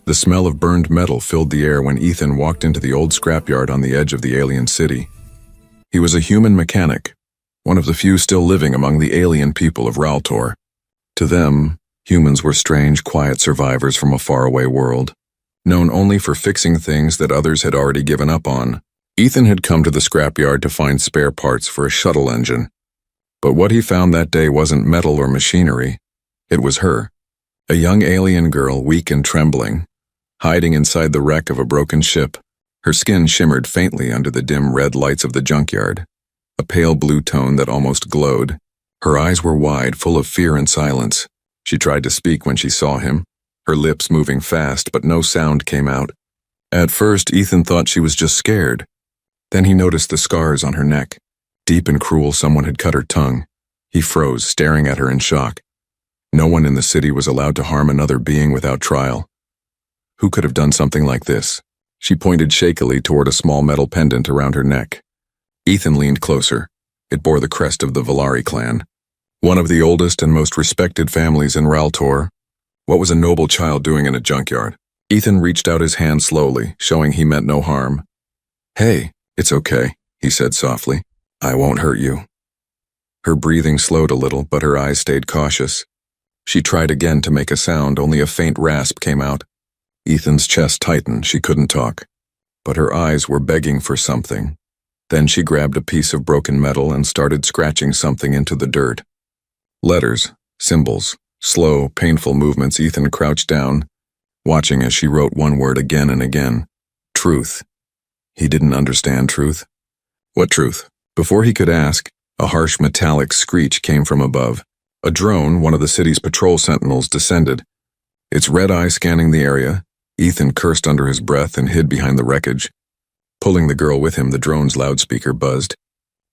The smell of burned metal filled the air when Ethan walked into the old scrapyard on the edge of the alien city. He was a human mechanic, one of the few still living among the alien people of Raltor. To them, humans were strange, quiet survivors from a faraway world, known only for fixing things that others had already given up on. Ethan had come to the scrapyard to find spare parts for a shuttle engine. But what he found that day wasn't metal or machinery. It was her, a young alien girl, weak and trembling, hiding inside the wreck of a broken ship. Her skin shimmered faintly under the dim red lights of the junkyard, a pale blue tone that almost glowed. Her eyes were wide, full of fear and silence. She tried to speak when she saw him, her lips moving fast, but no sound came out. At first, Ethan thought she was just scared. Then he noticed the scars on her neck. Deep and cruel, someone had cut her tongue. He froze, staring at her in shock. No one in the city was allowed to harm another being without trial. Who could have done something like this? She pointed shakily toward a small metal pendant around her neck. Ethan leaned closer. It bore the crest of the Valari clan, one of the oldest and most respected families in Raltor. What was a noble child doing in a junkyard? Ethan reached out his hand slowly, showing he meant no harm. "Hey, it's okay," he said softly. "I won't hurt you." Her breathing slowed a little, but her eyes stayed cautious. She tried again to make a sound, only a faint rasp came out. Ethan's chest tightened, she couldn't talk. But her eyes were begging for something. Then she grabbed a piece of broken metal and started scratching something into the dirt. Letters, symbols, slow, painful movements. Ethan crouched down, watching as she wrote one word again and again. Truth. He didn't understand truth. What truth? Before he could ask, a harsh metallic screech came from above. A drone, one of the city's patrol sentinels, descended. Its red eye scanning the area. Ethan cursed under his breath and hid behind the wreckage. Pulling the girl with him, the drone's loudspeaker buzzed.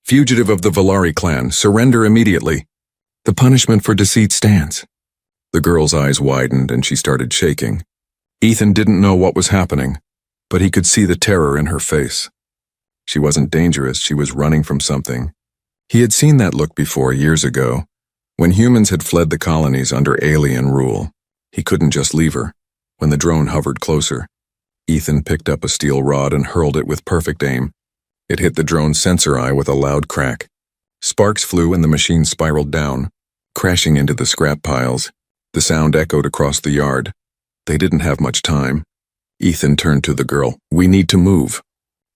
"Fugitive of the Valari clan, surrender immediately. The punishment for deceit stands." The girl's eyes widened and she started shaking. Ethan didn't know what was happening, but he could see the terror in her face. She wasn't dangerous, she was running from something. He had seen that look before, years ago, when humans had fled the colonies under alien rule. He couldn't just leave her. When the drone hovered closer, Ethan picked up a steel rod and hurled it with perfect aim. It hit the drone's sensor eye with a loud crack. Sparks flew and the machine spiraled down, crashing into the scrap piles. The sound echoed across the yard. They didn't have much time. Ethan turned to the girl. "We need to move."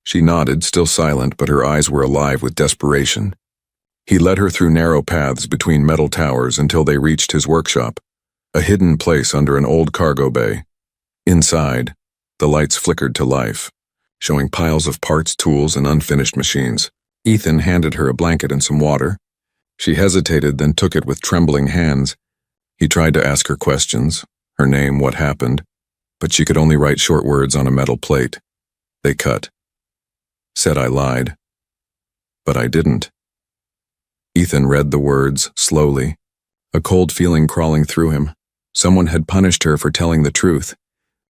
She nodded, still silent, but her eyes were alive with desperation. He led her through narrow paths between metal towers until they reached his workshop, a hidden place under an old cargo bay. Inside, the lights flickered to life, showing piles of parts, tools, and unfinished machines. Ethan handed her a blanket and some water. She hesitated, then took it with trembling hands. He tried to ask her questions, her name, what happened, but she could only write short words on a metal plate. They cut. Said I lied. But I didn't. Ethan read the words slowly, a cold feeling crawling through him. Someone had punished her for telling the truth.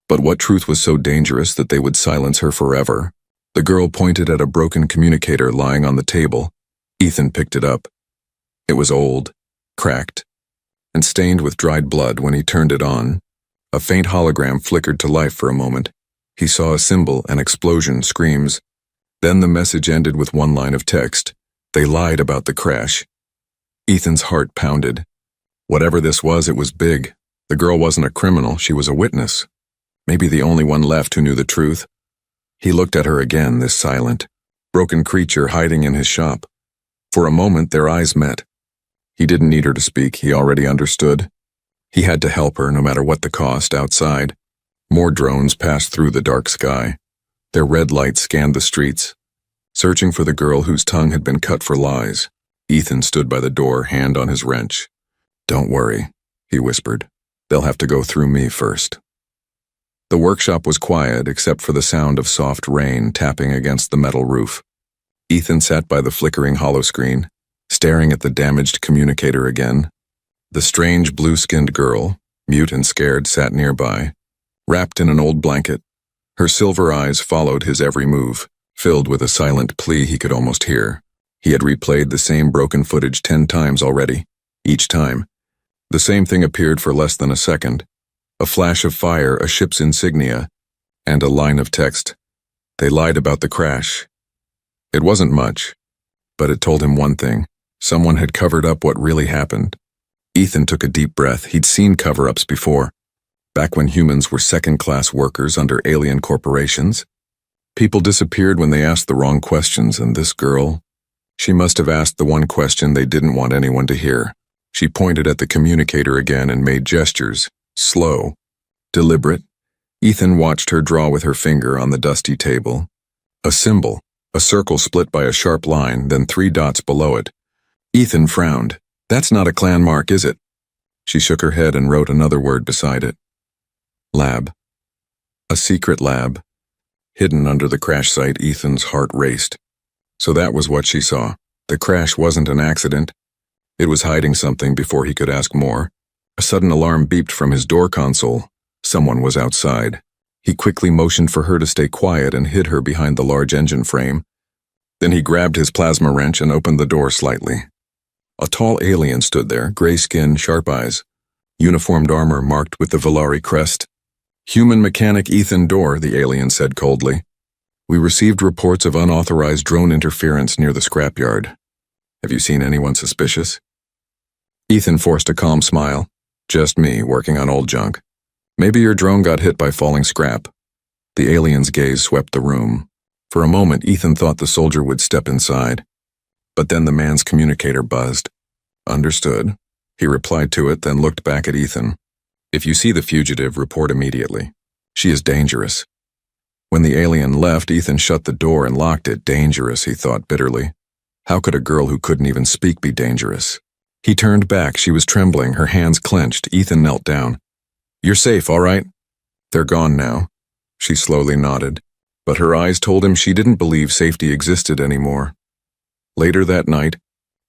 But what truth was so dangerous that they would silence her forever? The girl pointed at a broken communicator lying on the table. Ethan picked it up. It was old, cracked, and stained with dried blood. When he turned it on, a faint hologram flickered to life for a moment. He saw a symbol, an explosion, screams. Then the message ended with one line of text. They lied about the crash. Ethan's heart pounded. Whatever this was, it was big. The girl wasn't a criminal, she was a witness. Maybe the only one left who knew the truth. He looked at her again, this silent, broken creature hiding in his shop. For a moment, their eyes met. He didn't need her to speak, he already understood. He had to help her, no matter what the cost. Outside, more drones passed through the dark sky. Their red lights scanned the streets, searching for the girl whose tongue had been cut for lies. Ethan stood by the door, hand on his wrench. "Don't worry," he whispered. "They'll have to go through me first." The workshop was quiet except for the sound of soft rain tapping against the metal roof. Ethan sat by the flickering holoscreen, staring at the damaged communicator again. The strange blue-skinned girl, mute and scared, sat nearby, wrapped in an old blanket. Her silver eyes followed his every move, filled with a silent plea he could almost hear. He had replayed the same broken footage 10 times already. Each time, the same thing appeared for less than a second. A flash of fire, a ship's insignia, and a line of text. They lied about the crash. It wasn't much, but it told him one thing. Someone had covered up what really happened. Ethan took a deep breath. He'd seen cover-ups before, back when humans were second-class workers under alien corporations. People disappeared when they asked the wrong questions, and this girl, she must have asked the one question they didn't want anyone to hear. She pointed at the communicator again and made gestures, slow, deliberate. Ethan watched her draw with her finger on the dusty table. A symbol, a circle split by a sharp line, then 3 dots below it. Ethan frowned. That's not a clan mark, is it? She shook her head and wrote another word beside it. Lab. A secret lab. Hidden under the crash site. Ethan's heart raced. So that was what she saw. The crash wasn't an accident. It was hiding something before he could ask more. A sudden alarm beeped from his door console. Someone was outside. He quickly motioned for her to stay quiet and hid her behind the large engine frame. Then he grabbed his plasma wrench and opened the door slightly. A tall alien stood there, gray skin, sharp eyes, uniformed armor marked with the Valari crest. Human mechanic Ethan Dorr, the alien said coldly. We received reports of unauthorized drone interference near the scrapyard. Have you seen anyone suspicious? Ethan forced a calm smile. Just me, working on old junk. Maybe your drone got hit by falling scrap. The alien's gaze swept the room. For a moment, Ethan thought the soldier would step inside. But then the man's communicator buzzed. Understood. He replied to it, then looked back at Ethan. If you see the fugitive, report immediately. She is dangerous. When the alien left, Ethan shut the door and locked it. Dangerous, he thought bitterly. How could a girl who couldn't even speak be dangerous? He turned back. She was trembling, her hands clenched. Ethan knelt down. You're safe, all right? They're gone now. She slowly nodded, but her eyes told him she didn't believe safety existed anymore. Later that night,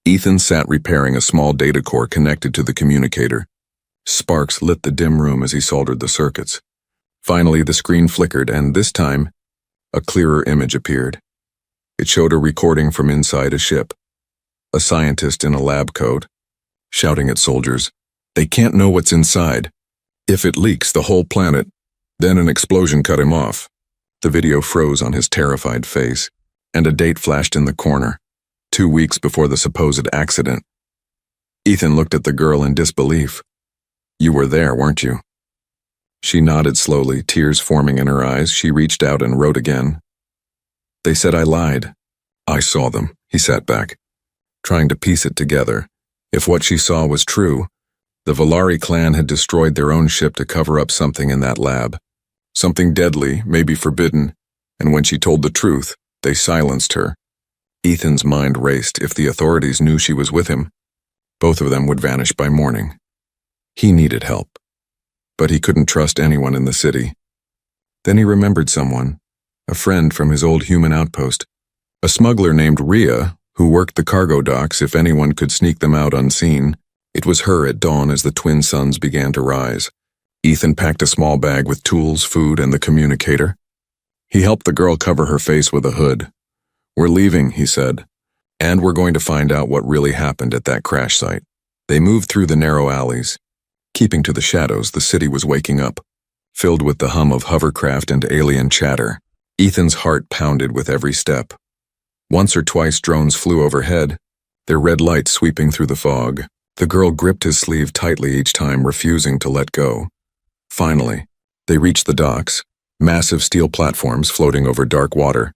Ethan sat repairing a small data core connected to the communicator. Sparks lit the dim room as he soldered the circuits. Finally, the screen flickered, and this time, a clearer image appeared. It showed a recording from inside a ship. A scientist in a lab coat, shouting at soldiers, "They can't know what's inside. If it leaks, the whole planet." Then an explosion cut him off. The video froze on his terrified face, and a date flashed in the corner. 2 weeks before the supposed accident. Ethan looked at the girl in disbelief. You were there, weren't you? She nodded slowly, tears forming in her eyes. She reached out and wrote again. They said I lied. I saw them. He sat back, trying to piece it together. If what she saw was true, the Valari clan had destroyed their own ship to cover up something in that lab. Something deadly, maybe forbidden, and when she told the truth, they silenced her. Ethan's mind raced. If the authorities knew she was with him, both of them would vanish by morning. He needed help, but he couldn't trust anyone in the city. Then he remembered someone, a friend from his old human outpost, a smuggler named Rhea, who worked the cargo docks if anyone could sneak them out unseen. It was her at dawn as the twin suns began to rise. Ethan packed a small bag with tools, food, and the communicator. He helped the girl cover her face with a hood. We're leaving, he said, and we're going to find out what really happened at that crash site. They moved through the narrow alleys. Keeping to the shadows, the city was waking up, filled with the hum of hovercraft and alien chatter. Ethan's heart pounded with every step. Once or twice drones flew overhead, their red lights sweeping through the fog. The girl gripped his sleeve tightly each time, refusing to let go. Finally, they reached the docks, massive steel platforms floating over dark water.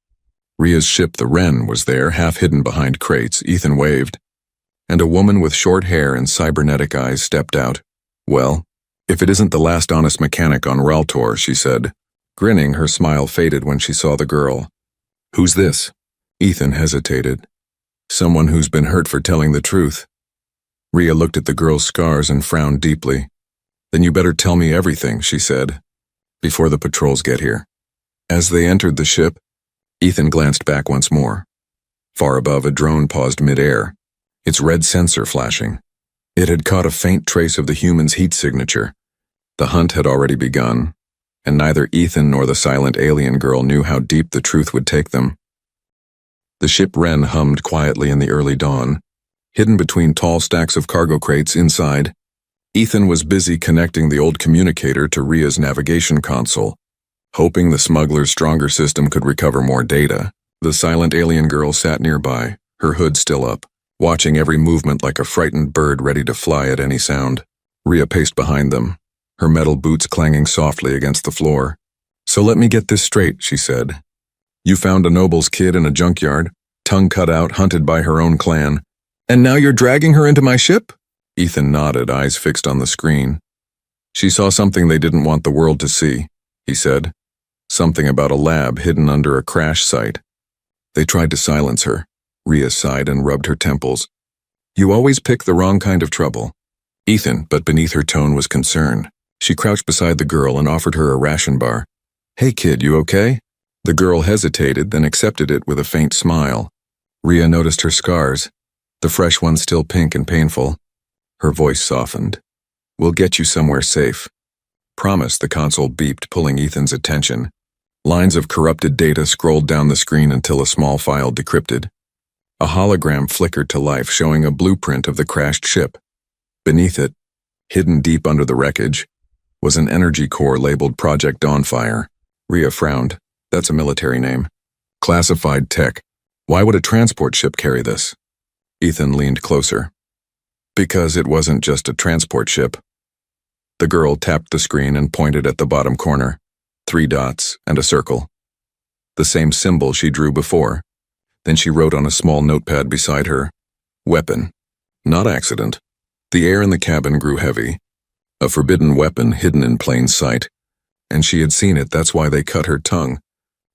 Rhea's ship, the Wren, was there, half hidden behind crates. Ethan waved, and a woman with short hair and cybernetic eyes stepped out. Well, if it isn't the last honest mechanic on Raltor, she said. Grinning, her smile faded when she saw the girl. Who's this? Ethan hesitated. Someone who's been hurt for telling the truth. Rhea looked at the girl's scars and frowned deeply. Then you better tell me everything, she said, before the patrols get here. As they entered the ship, Ethan glanced back once more. Far above, a drone paused mid-air, its red sensor flashing. It had caught a faint trace of the human's heat signature. The hunt had already begun, and neither Ethan nor the silent alien girl knew how deep the truth would take them. The ship Wren hummed quietly in the early dawn, hidden between tall stacks of cargo crates inside. Ethan was busy connecting the old communicator to Ria's navigation console, hoping the smuggler's stronger system could recover more data. The silent alien girl sat nearby, her hood still up, watching every movement like a frightened bird ready to fly at any sound. Ria paced behind them, her metal boots clanging softly against the floor. "So let me get this straight," she said. "You found a noble's kid in a junkyard, tongue cut out, hunted by her own clan. And now you're dragging her into my ship?" Ethan nodded, eyes fixed on the screen. "She saw something they didn't want the world to see," he said. "Something about a lab hidden under a crash site. They tried to silence her." Ria sighed and rubbed her temples. "You always pick the wrong kind of trouble." Ethan, but beneath her tone was concern. She crouched beside the girl and offered her a ration bar. "Hey kid, you okay?" The girl hesitated, then accepted it with a faint smile. Ria noticed her scars, the fresh ones still pink and painful. Her voice softened. "We'll get you somewhere safe." "Promise," the console beeped, pulling Ethan's attention. Lines of corrupted data scrolled down the screen until a small file decrypted. A hologram flickered to life, showing a blueprint of the crashed ship. Beneath it, hidden deep under the wreckage, was an energy core labeled Project Dawnfire. Ria frowned. "That's a military name. Classified tech. Why would a transport ship carry this?" Ethan leaned closer. "Because it wasn't just a transport ship." The girl tapped the screen and pointed at the bottom corner. 3 dots and a circle. The same symbol she drew before. Then she wrote on a small notepad beside her, "Weapon. Not accident." The air in the cabin grew heavy. A forbidden weapon hidden in plain sight. And she had seen it, that's why they cut her tongue.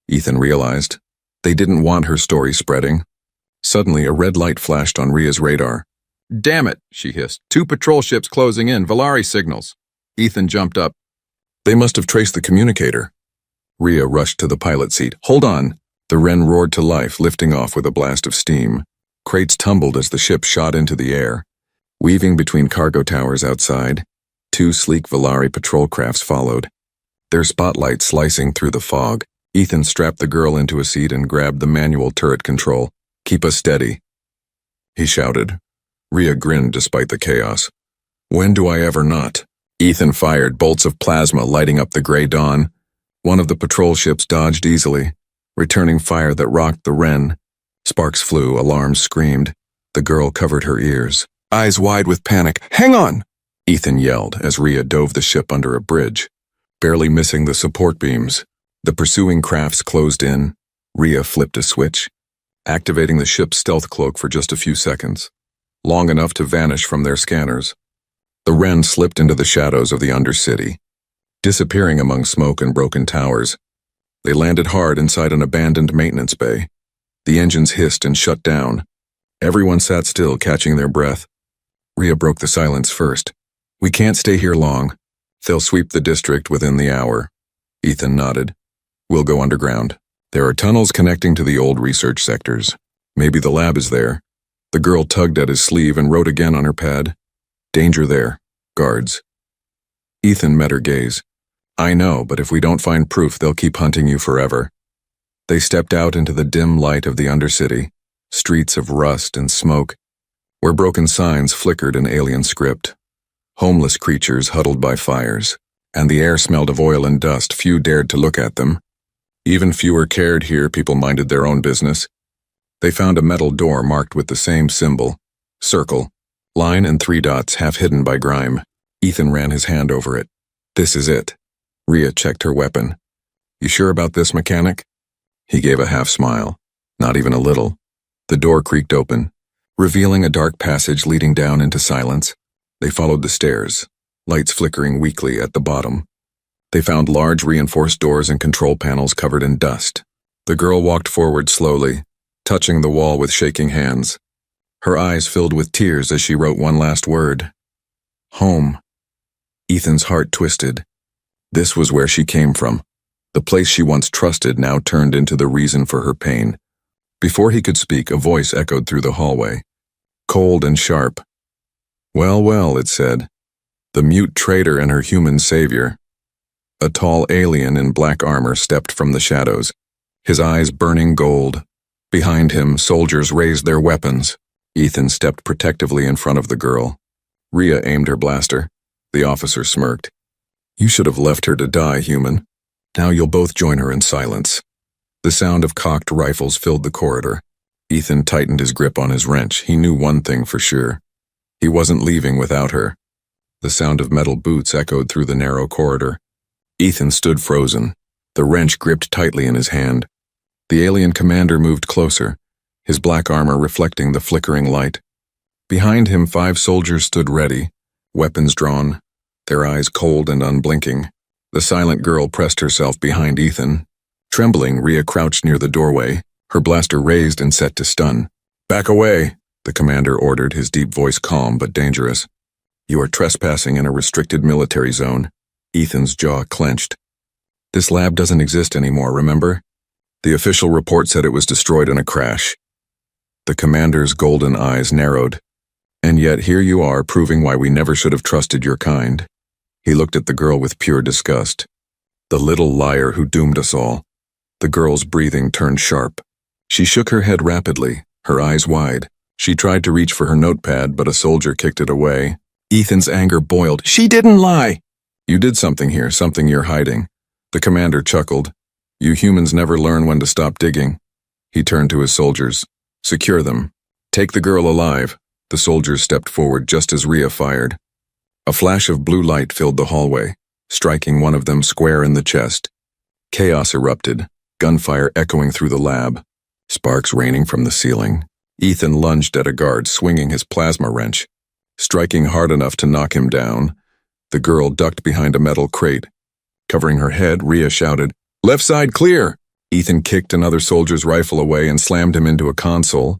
Ethan realized. They didn't want her story spreading. Suddenly, a red light flashed on Ria's radar. "Damn it," she hissed. 2 patrol ships closing in, Valari signals." Ethan jumped up. "They must have traced the communicator." Ria rushed to the pilot seat. "Hold on." The Wren roared to life, lifting off with a blast of steam. Crates tumbled as the ship shot into the air. Weaving between cargo towers outside, 2 sleek Valari patrol crafts followed, their spotlights slicing through the fog. Ethan strapped the girl into a seat and grabbed the manual turret control. "Keep us steady," he shouted. Ria grinned despite the chaos. "When do I ever not?" Ethan fired, bolts of plasma lighting up the gray dawn. One of the patrol ships dodged easily, returning fire that rocked the Wren. Sparks flew, alarms screamed. The girl covered her ears, eyes wide with panic. "Hang on!" Ethan yelled as Ria dove the ship under a bridge, barely missing the support beams. The pursuing crafts closed in. Ria flipped a switch, activating the ship's stealth cloak for just a few seconds, long enough to vanish from their scanners. The Wren slipped into the shadows of the Undercity, disappearing among smoke and broken towers. They landed hard inside an abandoned maintenance bay. The engines hissed and shut down. Everyone sat still, catching their breath. Ria broke the silence first. "We can't stay here long. They'll sweep the district within the hour." Ethan nodded. "We'll go underground. There are tunnels connecting to the old research sectors. Maybe the lab is there." The girl tugged at his sleeve and wrote again on her pad, "Danger there. Guards." Ethan met her gaze. "I know, but if we don't find proof, they'll keep hunting you forever." They stepped out into the dim light of the Undercity, streets of rust and smoke, where broken signs flickered in alien script. Homeless creatures huddled by fires, and the air smelled of oil and dust. Few dared to look at them. Even fewer cared here, people minded their own business. They found a metal door marked with the same symbol, circle, line and 3 dots half hidden by grime. Ethan ran his hand over it. "This is it." Ria checked her weapon. "You sure about this, mechanic?" He gave a half smile. Not even a little. The door creaked open, revealing a dark passage leading down into silence. They followed the stairs, lights flickering weakly at the bottom. They found large reinforced doors and control panels covered in dust. The girl walked forward slowly, touching the wall with shaking hands. Her eyes filled with tears as she wrote one last word. Home. Ethan's heart twisted. This was where she came from. The place she once trusted now turned into the reason for her pain. Before he could speak, a voice echoed through the hallway. Cold and sharp. "Well, well," it said. The mute traitor and her human savior. A tall alien in black armor stepped from the shadows, his eyes burning gold. Behind him, soldiers raised their weapons. Ethan stepped protectively in front of the girl. Ria aimed her blaster. The officer smirked. You should have left her to die, human. Now you'll both join her in silence. The sound of cocked rifles filled the corridor. Ethan tightened his grip on his wrench. He knew one thing for sure. He wasn't leaving without her. The sound of metal boots echoed through the narrow corridor. Ethan stood frozen, the wrench gripped tightly in his hand. The alien commander moved closer, his black armor reflecting the flickering light. Behind him, 5 soldiers stood ready, weapons drawn, their eyes cold and unblinking. The silent girl pressed herself behind Ethan. Trembling, Rhea crouched near the doorway, her blaster raised and set to stun. Back away, the commander ordered, his deep voice calm but dangerous. You are trespassing in a restricted military zone. Ethan's jaw clenched. This lab doesn't exist anymore, remember? The official report said it was destroyed in a crash. The commander's golden eyes narrowed. And yet here you are, proving why we never should have trusted your kind. He looked at the girl with pure disgust. The little liar who doomed us all. The girl's breathing turned sharp. She shook her head rapidly, her eyes wide. She tried to reach for her notepad, but a soldier kicked it away. Ethan's anger boiled. She didn't lie! You did something here, something you're hiding. The commander chuckled. You humans never learn when to stop digging. He turned to his soldiers. Secure them. Take the girl alive. The soldiers stepped forward just as Rhea fired. A flash of blue light filled the hallway, striking one of them square in the chest. Chaos erupted, gunfire echoing through the lab, sparks raining from the ceiling. Ethan lunged at a guard, swinging his plasma wrench. Striking hard enough to knock him down, the girl ducked behind a metal crate. Covering her head, Rhea shouted, "Left side clear!" Ethan kicked another soldier's rifle away and slammed him into a console.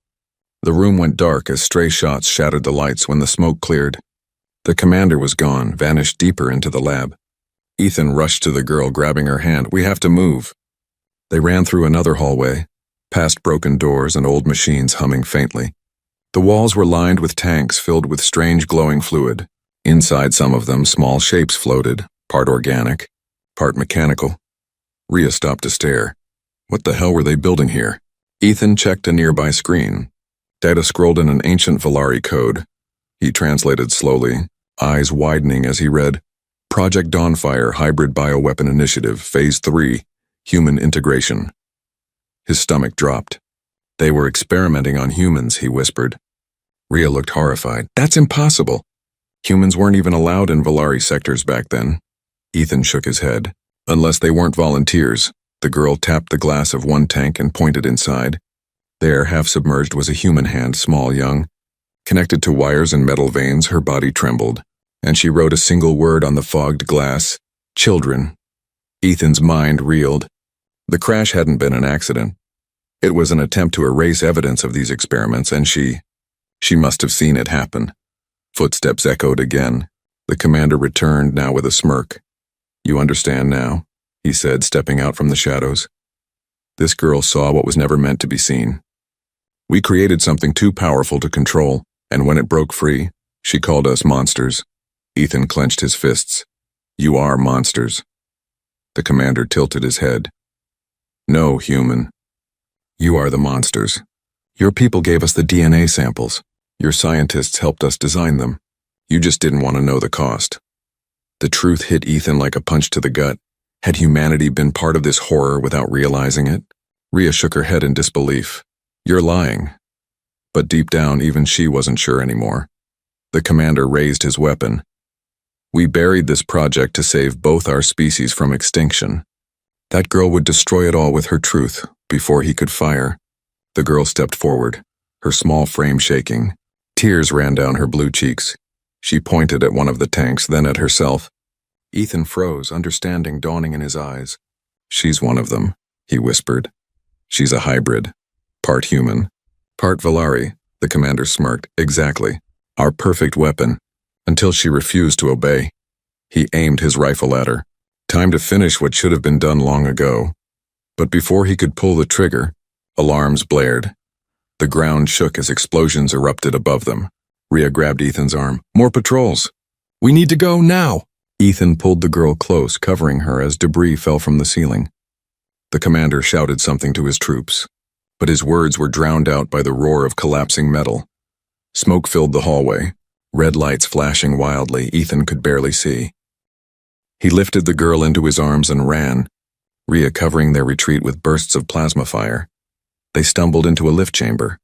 The room went dark as stray shots shattered the lights when the smoke cleared. The commander was gone, vanished deeper into the lab. Ethan rushed to the girl, grabbing her hand. We have to move. They ran through another hallway, past broken doors and old machines humming faintly. The walls were lined with tanks filled with strange glowing fluid. Inside some of them, small shapes floated, part organic, part mechanical. Rhea stopped to stare. What the hell were they building here? Ethan checked a nearby screen. Data scrolled in an ancient Valari code. He translated slowly, eyes widening as he read, Project Dawnfire Hybrid Bioweapon Initiative, Phase 3, Human Integration. His stomach dropped. They were experimenting on humans, he whispered. Rhea looked horrified. That's impossible. Humans weren't even allowed in Valari sectors back then. Ethan shook his head. Unless they weren't volunteers. The girl tapped the glass of one tank and pointed inside. There, half submerged, was a human hand, small, young. Connected to wires and metal veins, her body trembled, and she wrote a single word on the fogged glass, children. Ethan's mind reeled. The crash hadn't been an accident. It was an attempt to erase evidence of these experiments, and she must have seen it happen. Footsteps echoed again. The commander returned, now with a smirk. You understand now, he said, stepping out from the shadows. This girl saw what was never meant to be seen. We created something too powerful to control, and when it broke free, she called us monsters. Ethan clenched his fists. You are monsters. The commander tilted his head. No, human. You are the monsters. Your people gave us the DNA samples. Your scientists helped us design them. You just didn't want to know the cost. The truth hit Ethan like a punch to the gut. Had humanity been part of this horror without realizing it? Rhea shook her head in disbelief. You're lying. But deep down, even she wasn't sure anymore. The commander raised his weapon. We buried this project to save both our species from extinction. That girl would destroy it all with her truth before he could fire. The girl stepped forward, her small frame shaking. Tears ran down her blue cheeks. She pointed at one of the tanks, then at herself. Ethan froze, understanding dawning in his eyes. She's one of them, he whispered. She's a hybrid. Part human, part Valari, the commander smirked. Exactly. Our perfect weapon. Until she refused to obey. He aimed his rifle at her. Time to finish what should have been done long ago. But before he could pull the trigger, alarms blared. The ground shook as explosions erupted above them. Rhea grabbed Ethan's arm. More patrols. We need to go now. Ethan pulled the girl close, covering her as debris fell from the ceiling. The commander shouted something to his troops, but his words were drowned out by the roar of collapsing metal. Smoke filled the hallway. red lights flashing wildly Ethan could barely see. He lifted the girl into his arms and ran, Rhea covering their retreat with bursts of plasma fire. They stumbled into a lift chamber.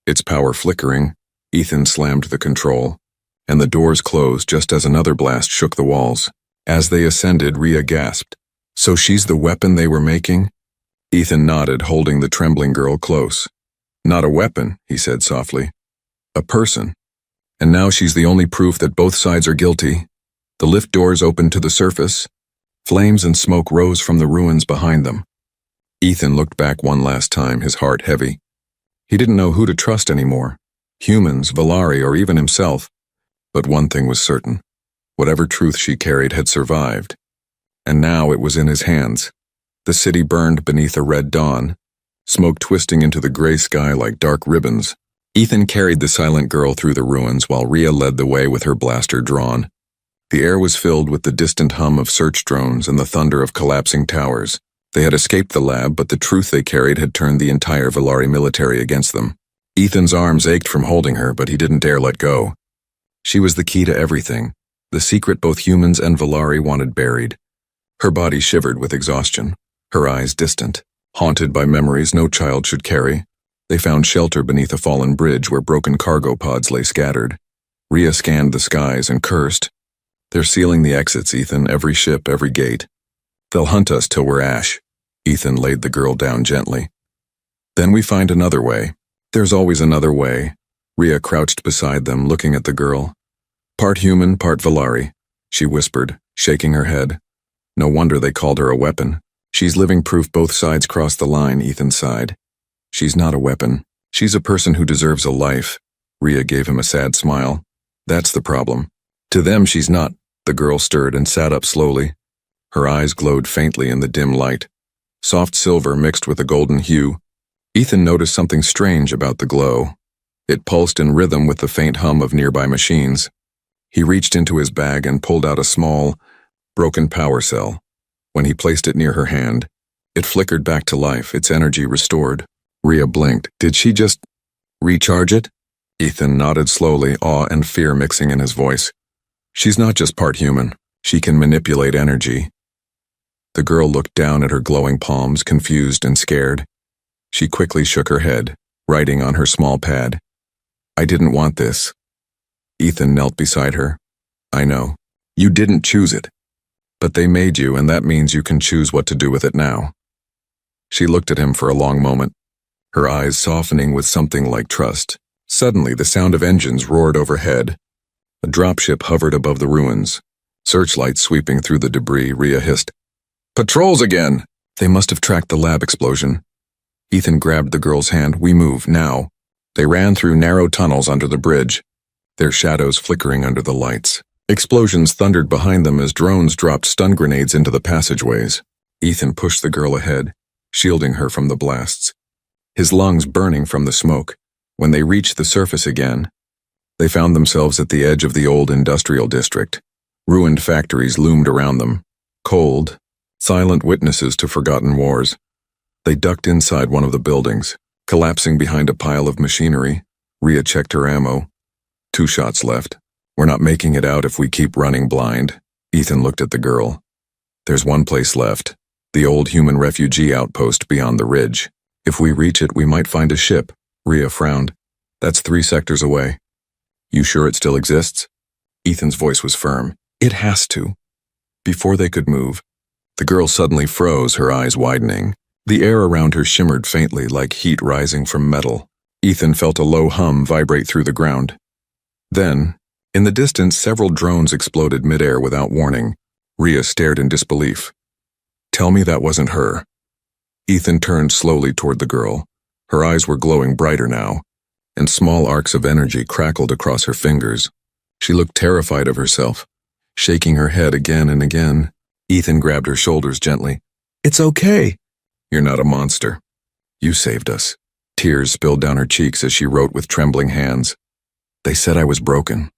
Its power flickering, Ethan slammed the control, and the doors closed just as another blast shook the walls. As they ascended, Rhea gasped. "So she's the weapon they were making?" Ethan nodded, holding the trembling girl close. "Not a weapon," he said softly. "A person. And now she's the only proof that both sides are guilty." The lift doors opened to the surface. Flames and smoke rose from the ruins behind them. Ethan looked back one last time, his heart heavy. He didn't know who to trust anymore. Humans, Valari, or even himself. But one thing was certain. Whatever truth she carried had survived. And now it was in his hands. The city burned beneath a red dawn, smoke twisting into the gray sky like dark ribbons. Ethan carried the silent girl through the ruins while Rhea led the way with her blaster drawn. The air was filled with the distant hum of search drones and the thunder of collapsing towers. They had escaped the lab, but the truth they carried had turned the entire Valari military against them. Ethan's arms ached from holding her, but he didn't dare let go. She was the key to everything, the secret both humans and Valari wanted buried. Her body shivered with exhaustion, her eyes distant, haunted by memories no child should carry. They found shelter beneath a fallen bridge where broken cargo pods lay scattered. Rhea scanned the skies and cursed. "They're sealing the exits, Ethan, every ship, every gate. They'll hunt us till we're ash." Ethan laid the girl down gently. "Then we find another way. There's always another way." Rhea crouched beside them, looking at the girl. "Part human, part Valari," she whispered, shaking her head. "No wonder they called her a weapon. She's living proof both sides crossed the line," Ethan sighed. "She's not a weapon. She's a person who deserves a life." Rhea gave him a sad smile. "That's the problem. To them she's not." The girl stirred and sat up slowly. Her eyes glowed faintly in the dim light. Soft silver mixed with a golden hue. Ethan noticed something strange about the glow. It pulsed in rhythm with the faint hum of nearby machines. He reached into his bag and pulled out a small, broken power cell. When he placed it near her hand, it flickered back to life, its energy restored. Rhea blinked. "Did she just recharge it?" Ethan nodded slowly, awe and fear mixing in his voice. "She's not just part human. She can manipulate energy." The girl looked down at her glowing palms, confused and scared. She quickly shook her head, writing on her small pad. "I didn't want this." Ethan knelt beside her. "I know. You didn't choose it. But they made you, and that means you can choose what to do with it now." She looked at him for a long moment, her eyes softening with something like trust. Suddenly, the sound of engines roared overhead. A dropship hovered above the ruins. Searchlights sweeping through the debris, Rhea hissed, "Patrols again!" They must have tracked the lab explosion. Ethan grabbed the girl's hand. "We move, now." They ran through narrow tunnels under the bridge, their shadows flickering under the lights. Explosions thundered behind them as drones dropped stun grenades into the passageways. Ethan pushed the girl ahead, shielding her from the blasts, his lungs burning from the smoke. When they reached the surface again, they found themselves at the edge of the old industrial district. Ruined factories loomed around them, cold, silent witnesses to forgotten wars. They ducked inside one of the buildings, collapsing behind a pile of machinery. Rhea checked her ammo. 2 shots left. "We're not making it out if we keep running blind." Ethan looked at the girl. "There's one place left, the old human refugee outpost beyond the ridge. If we reach it, we might find a ship." Rhea frowned. "That's 3 sectors away." "You sure it still exists?" Ethan's voice was firm. "It has to." Before they could move, the girl suddenly froze, her eyes widening. The air around her shimmered faintly like heat rising from metal. Ethan felt a low hum vibrate through the ground. Then, in the distance, several drones exploded midair without warning. Rhea stared in disbelief. "Tell me that wasn't her." Ethan turned slowly toward the girl. Her eyes were glowing brighter now, and small arcs of energy crackled across her fingers. She looked terrified of herself, shaking her head again and again. Ethan grabbed her shoulders gently. "It's okay. You're not a monster. You saved us." Tears spilled down her cheeks as she wrote with trembling hands. "They said I was broken."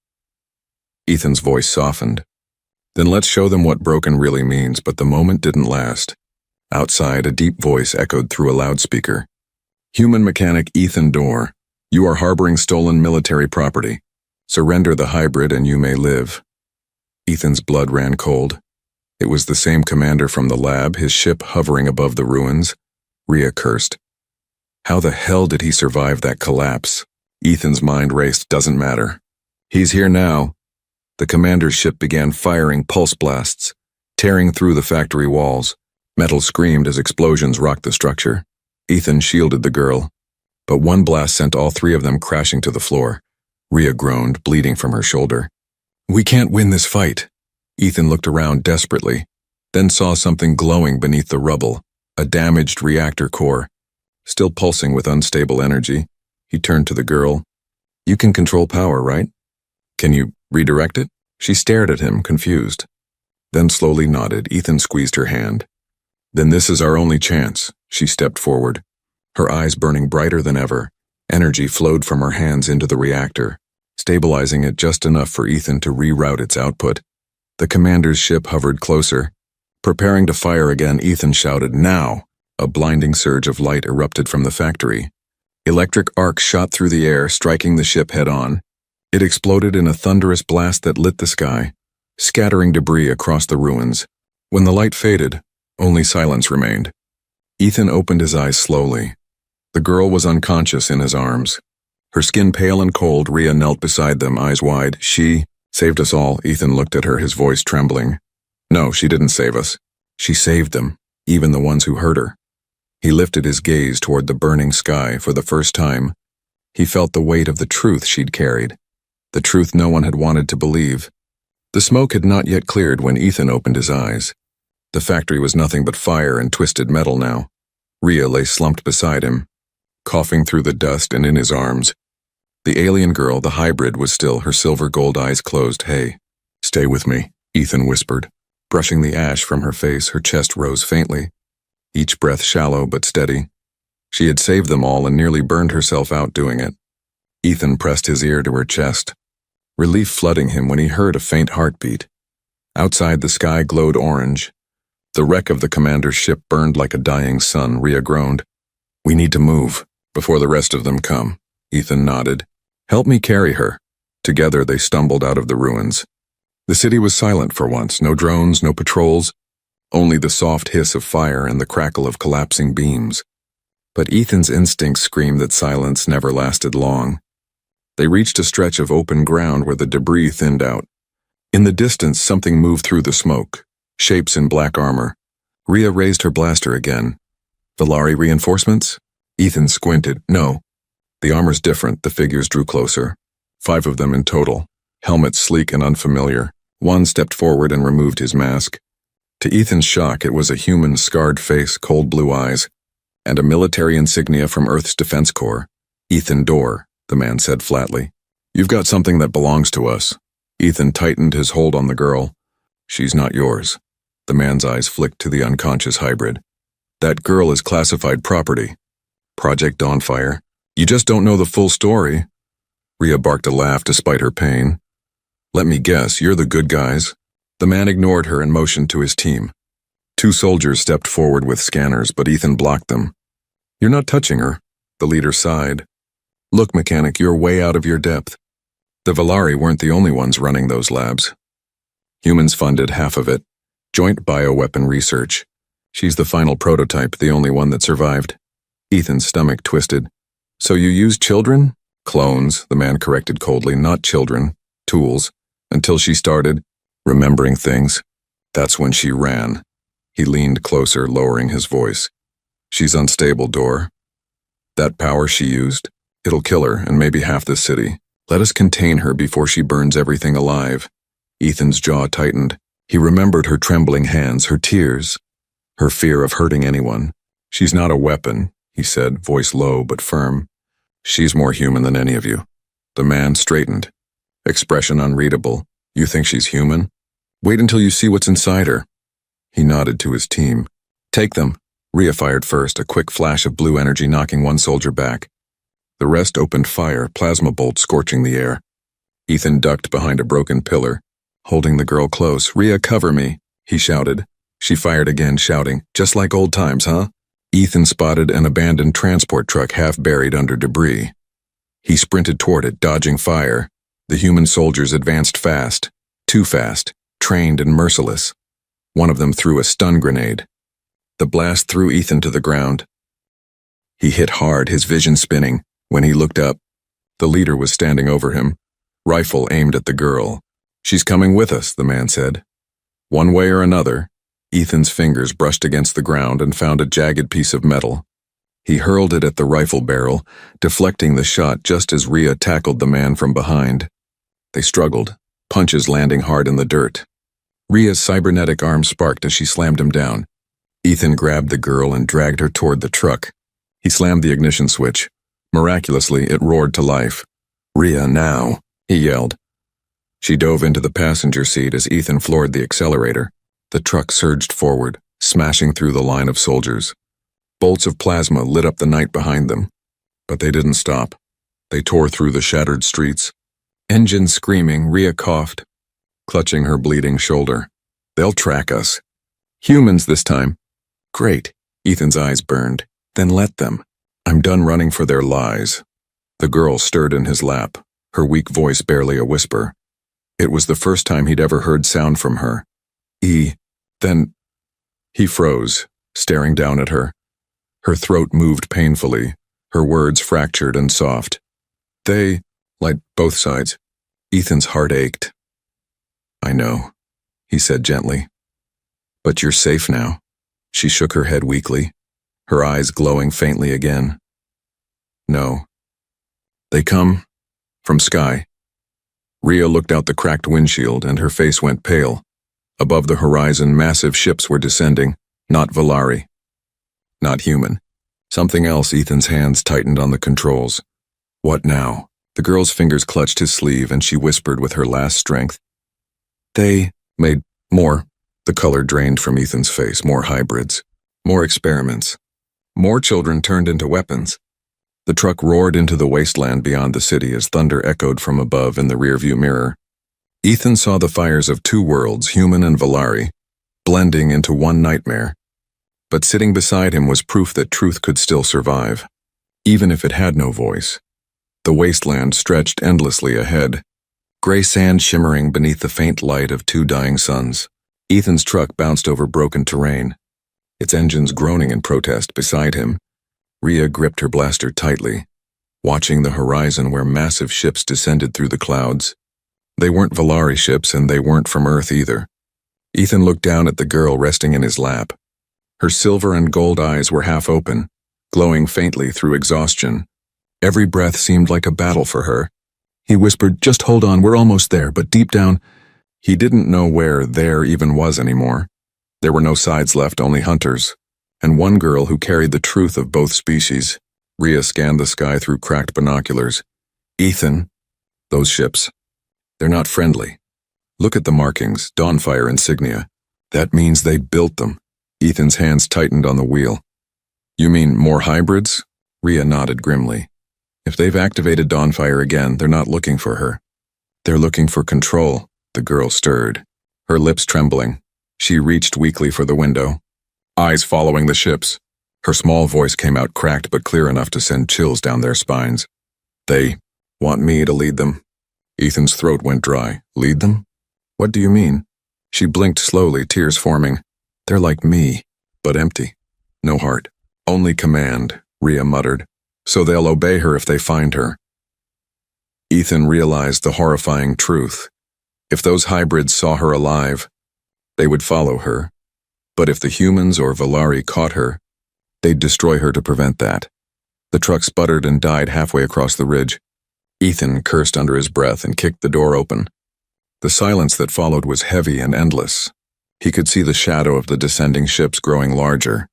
Ethan's voice softened. "Then let's show them what broken really means," but the moment didn't last. Outside, a deep voice echoed through a loudspeaker. "Human mechanic Ethan Dorr, you are harboring stolen military property. Surrender the hybrid and you may live. Ethan's blood ran cold. It was the same commander from the lab, his ship hovering above the ruins. Rhea cursed. How the hell did he survive that collapse? Ethan's mind raced. Doesn't matter. He's here now. The commander's ship began firing pulse blasts, tearing through the factory walls. Metal screamed as explosions rocked the structure. Ethan shielded the girl, but one blast sent all three of them crashing to the floor. Rhea groaned, bleeding from her shoulder. We can't win this fight. Ethan looked around desperately, then saw something glowing beneath the rubble, a damaged reactor core. Still pulsing with unstable energy, he turned to the girl. You can control power, right? Can you redirect it? She stared at him, confused. Then slowly nodded. Ethan squeezed her hand. Then this is our only chance. She stepped forward, her eyes burning brighter than ever. Energy flowed from her hands into the reactor, stabilizing it just enough for Ethan to reroute its output. The commander's ship hovered closer. Preparing to fire again, Ethan shouted, "Now!" A blinding surge of light erupted from the factory. Electric arcs shot through the air, striking the ship head-on. It exploded in a thunderous blast that lit the sky, scattering debris across the ruins. When the light faded, only silence remained. Ethan opened his eyes slowly. The girl was unconscious in his arms. Her skin pale and cold, Rhea knelt beside them, eyes wide. She saved us all. Ethan looked at her, his voice trembling. No, she didn't save us. She saved them, even the ones who hurt her. He lifted his gaze toward the burning sky. For the first time, he felt the weight of the truth she'd carried, the truth no one had wanted to believe. The smoke had not yet cleared when Ethan opened his eyes. The factory was nothing but fire and twisted metal now. Rhea lay slumped beside him, coughing through the dust and in his arms. The alien girl, the hybrid, was still, her silver gold eyes closed. Hey, stay with me, Ethan whispered. Brushing the ash from her face, her chest rose faintly, each breath shallow but steady. She had saved them all and nearly burned herself out doing it. Ethan pressed his ear to her chest, relief flooding him when he heard a faint heartbeat. Outside, the sky glowed orange. The wreck of the commander's ship burned like a dying sun. Rhea groaned. We need to move before the rest of them come. Ethan nodded. Help me carry her. Together they stumbled out of the ruins. The city was silent for once. No drones, no patrols, only the soft hiss of fire and the crackle of collapsing beams. But Ethan's instincts screamed that silence never lasted long. They reached a stretch of open ground where the debris thinned out. In the distance, something moved through the smoke, shapes in black armor. Rhea raised her blaster again. Valari reinforcements? Ethan squinted. No. The armor's different. The figures drew closer. 5 of them in total, helmets sleek and unfamiliar. One stepped forward and removed his mask. To Ethan's shock, it was a human, scarred face, cold blue eyes, and a military insignia from Earth's Defense Corps. Ethan Dorr, the man said flatly. You've got something that belongs to us. Ethan tightened his hold on the girl. She's not yours. The man's eyes flicked to the unconscious hybrid. That girl is classified property. Project Dawnfire. You just don't know the full story. Rhea barked a laugh despite her pain. Let me guess, you're the good guys. The man ignored her and motioned to his team. 2 soldiers stepped forward with scanners, but Ethan blocked them. You're not touching her. The leader sighed. Look, mechanic, you're way out of your depth. The Valari weren't the only ones running those labs. Humans funded half of it. Joint bioweapon research. She's the final prototype, the only one that survived. Ethan's stomach twisted. So you use children? Clones, the man corrected coldly, not children. Tools. Until she started remembering things. That's when she ran. He leaned closer, lowering his voice. She's unstable, Dorr. That power she used, it'll kill her and maybe half the city. Let us contain her before she burns everything alive. Ethan's jaw tightened. He remembered her trembling hands, her tears, her fear of hurting anyone. She's not a weapon, he said, voice low but firm. She's more human than any of you. The man straightened, expression unreadable. You think she's human? Wait until you see what's inside her. He nodded to his team. Take them. Rhea fired first, a quick flash of blue energy knocking one soldier back. The rest opened fire, plasma bolts scorching the air. Ethan ducked behind a broken pillar, holding the girl close. Rhea, cover me, he shouted. She fired again, shouting, just like old times, huh? Ethan spotted an abandoned transport truck half buried under debris. He sprinted toward it, dodging fire. The human soldiers advanced fast, too fast, trained and merciless. One of them threw a stun grenade. The blast threw Ethan to the ground. He hit hard, his vision spinning. When he looked up, the leader was standing over him, rifle aimed at the girl. "She's coming with us," the man said. One way or another, Ethan's fingers brushed against the ground and found a jagged piece of metal. He hurled it at the rifle barrel, deflecting the shot just as Rhea tackled the man from behind. They struggled, punches landing hard in the dirt. Rhea's cybernetic arm sparked as she slammed him down. Ethan grabbed the girl and dragged her toward the truck. He slammed the ignition switch. Miraculously, it roared to life. "Rhea, now," he yelled. She dove into the passenger seat as Ethan floored the accelerator. The truck surged forward, smashing through the line of soldiers. Bolts of plasma lit up the night behind them. But they didn't stop. They tore through the shattered streets. Engine screaming, Rhea coughed, clutching her bleeding shoulder. "They'll track us. Humans this time." "Great." Ethan's eyes burned. "Then let them. I'm done running for their lies." The girl stirred in his lap, her weak voice barely a whisper. It was the first time he'd ever heard sound from her. Then he froze, staring down at her. Her throat moved painfully, her words fractured and soft. "They, like both sides." Ethan's heart ached. "I know," he said gently. "But you're safe now." She shook her head weakly, her eyes glowing faintly again. "No. They come from sky." Rhea looked out the cracked windshield and her face went pale. Above the horizon, massive ships were descending, not Valari. Not human. Something else. Ethan's hands tightened on the controls. "What now?" The girl's fingers clutched his sleeve and she whispered with her last strength. "They made more." The color drained from Ethan's face. More hybrids. More experiments. More children turned into weapons. The truck roared into the wasteland beyond the city as thunder echoed from above in the rearview mirror. Ethan saw the fires of two worlds, human and Valari, blending into one nightmare. But sitting beside him was proof that truth could still survive, even if it had no voice. The wasteland stretched endlessly ahead, gray sand shimmering beneath the faint light of two dying suns. Ethan's truck bounced over broken terrain, its engines groaning in protest beside him. Rhea gripped her blaster tightly, watching the horizon where massive ships descended through the clouds. They weren't Valari ships and they weren't from Earth either. Ethan looked down at the girl resting in his lap. Her silver and gold eyes were half open, glowing faintly through exhaustion. Every breath seemed like a battle for her. He whispered, "Just hold on, we're almost there," but deep down, he didn't know where there even was anymore. There were no sides left, only hunters, and one girl who carried the truth of both species. Rhea scanned the sky through cracked binoculars. "Ethan, those ships, they're not friendly. Look at the markings, Dawnfire insignia. That means they built them." Ethan's hands tightened on the wheel. "You mean more hybrids?" Rhea nodded grimly. "If they've activated Dawnfire again, they're not looking for her. They're looking for control." The girl stirred, her lips trembling. She reached weakly for the window, eyes following the ships. Her small voice came out cracked but clear enough to send chills down their spines. "They want me to lead them." Ethan's throat went dry. "Lead them? What do you mean?" She blinked slowly, tears forming. "They're like me, but empty. No heart. Only command," Rhea muttered. "So they'll obey her if they find her." Ethan realized the horrifying truth. If those hybrids saw her alive, they would follow her. But if the humans or Valari caught her, they'd destroy her to prevent that. The truck sputtered and died halfway across the ridge. Ethan cursed under his breath and kicked the door open. The silence that followed was heavy and endless. He could see the shadow of the descending ships growing larger.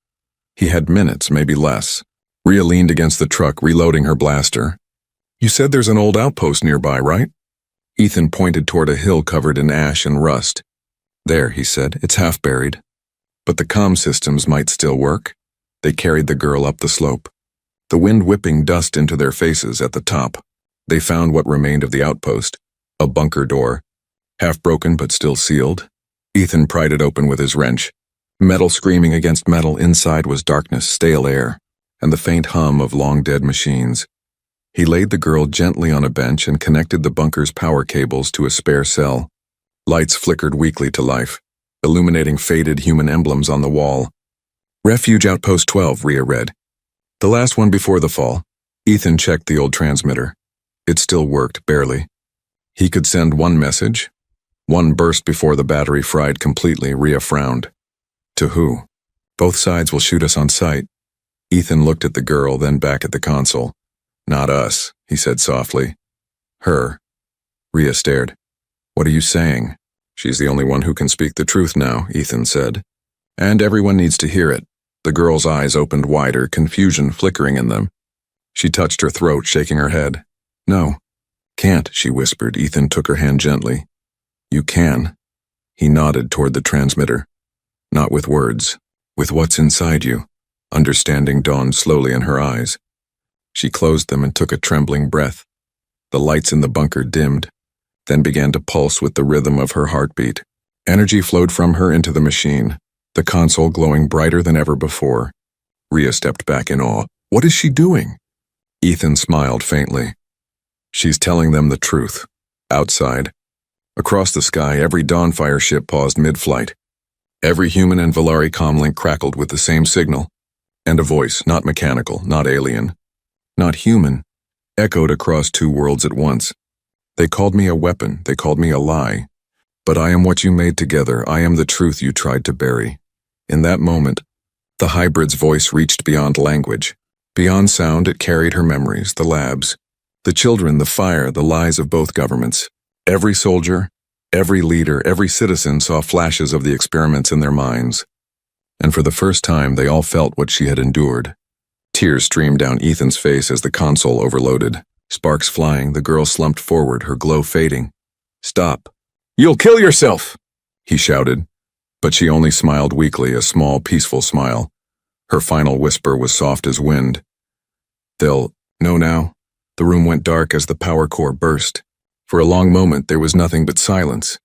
He had minutes, maybe less. Rhea leaned against the truck, reloading her blaster. "You said there's an old outpost nearby, right?" Ethan pointed toward a hill covered in ash and rust. "There," he said, "it's half buried. But the comm systems might still work." They carried the girl up the slope, the wind whipping dust into their faces at the top. They found what remained of the outpost, a bunker door, half broken but still sealed. Ethan pried it open with his wrench. Metal screaming against metal, inside was darkness, stale air, and the faint hum of long-dead machines. He laid the girl gently on a bench and connected the bunker's power cables to a spare cell. Lights flickered weakly to life, illuminating faded human emblems on the wall. Refuge Outpost 12, Rhea read. The last one before the fall. Ethan checked the old transmitter. It still worked, barely. He could send one message. One burst before the battery fried completely. Rhea frowned. To who? Both sides will shoot us on sight. Ethan looked at the girl, then back at the console. Not us, he said softly. Her. Rhea stared. What are you saying? She's the only one who can speak the truth now, Ethan said. And everyone needs to hear it. The girl's eyes opened wider, confusion flickering in them. She touched her throat, shaking her head. No. Can't, she whispered. Ethan took her hand gently. You can. He nodded toward the transmitter. Not with words. With what's inside you. Understanding dawned slowly in her eyes. She closed them and took a trembling breath. The lights in the bunker dimmed, then began to pulse with the rhythm of her heartbeat. Energy flowed from her into the machine, the console glowing brighter than ever before. Rhea stepped back in awe. What is she doing? Ethan smiled faintly. She's telling them the truth. Outside. Across the sky, every Dawnfire ship paused mid-flight. Every human and Valari comlink crackled with the same signal. And a voice, not mechanical, not alien, not human, echoed across two worlds at once. They called me a weapon, they called me a lie. But I am what you made together, I am the truth you tried to bury. In that moment, the hybrid's voice reached beyond language. Beyond sound, it carried her memories, the labs, the children, the fire, the lies of both governments. Every soldier, every leader, every citizen saw flashes of the experiments in their minds. And for the first time, they all felt what she had endured. Tears streamed down Ethan's face as the console overloaded. Sparks flying, the girl slumped forward, her glow fading. Stop. You'll kill yourself, he shouted. But she only smiled weakly, a small, peaceful smile. Her final whisper was soft as wind. They'll know now. The room went dark as the power core burst. For a long moment, there was nothing but silence.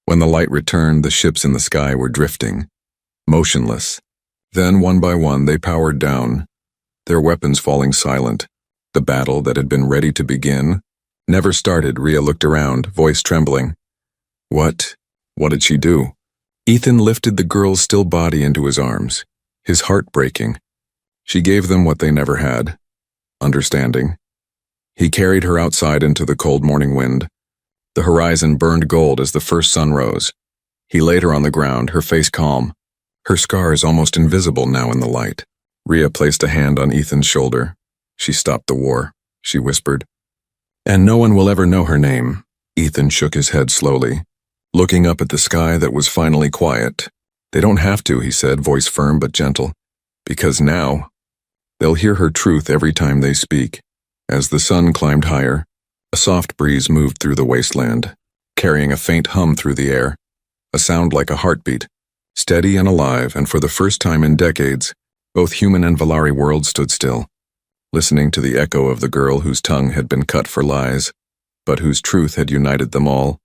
When the light returned, the ships in the sky were drifting, motionless. Then, one by one, they powered down, their weapons falling silent. The battle that had been ready to begin never started. Rhea looked around, voice trembling. What did she do? Ethan lifted the girl's still body into his arms, his heart breaking. She gave them what they never had, understanding. He carried her outside into the cold morning wind. The horizon burned gold as the first sun rose. He laid her on the ground, her face calm, her scars almost invisible now in the light. Rhea placed a hand on Ethan's shoulder. She stopped the war, she whispered. And no one will ever know her name. Ethan shook his head slowly, looking up at the sky that was finally quiet. They don't have to, he said, voice firm but gentle. Because now, they'll hear her truth every time they speak. As the sun climbed higher, a soft breeze moved through the wasteland, carrying a faint hum through the air, a sound like a heartbeat, steady and alive, and for the first time in decades, both human and Valari worlds stood still, listening to the echo of the girl whose tongue had been cut for lies, but whose truth had united them all.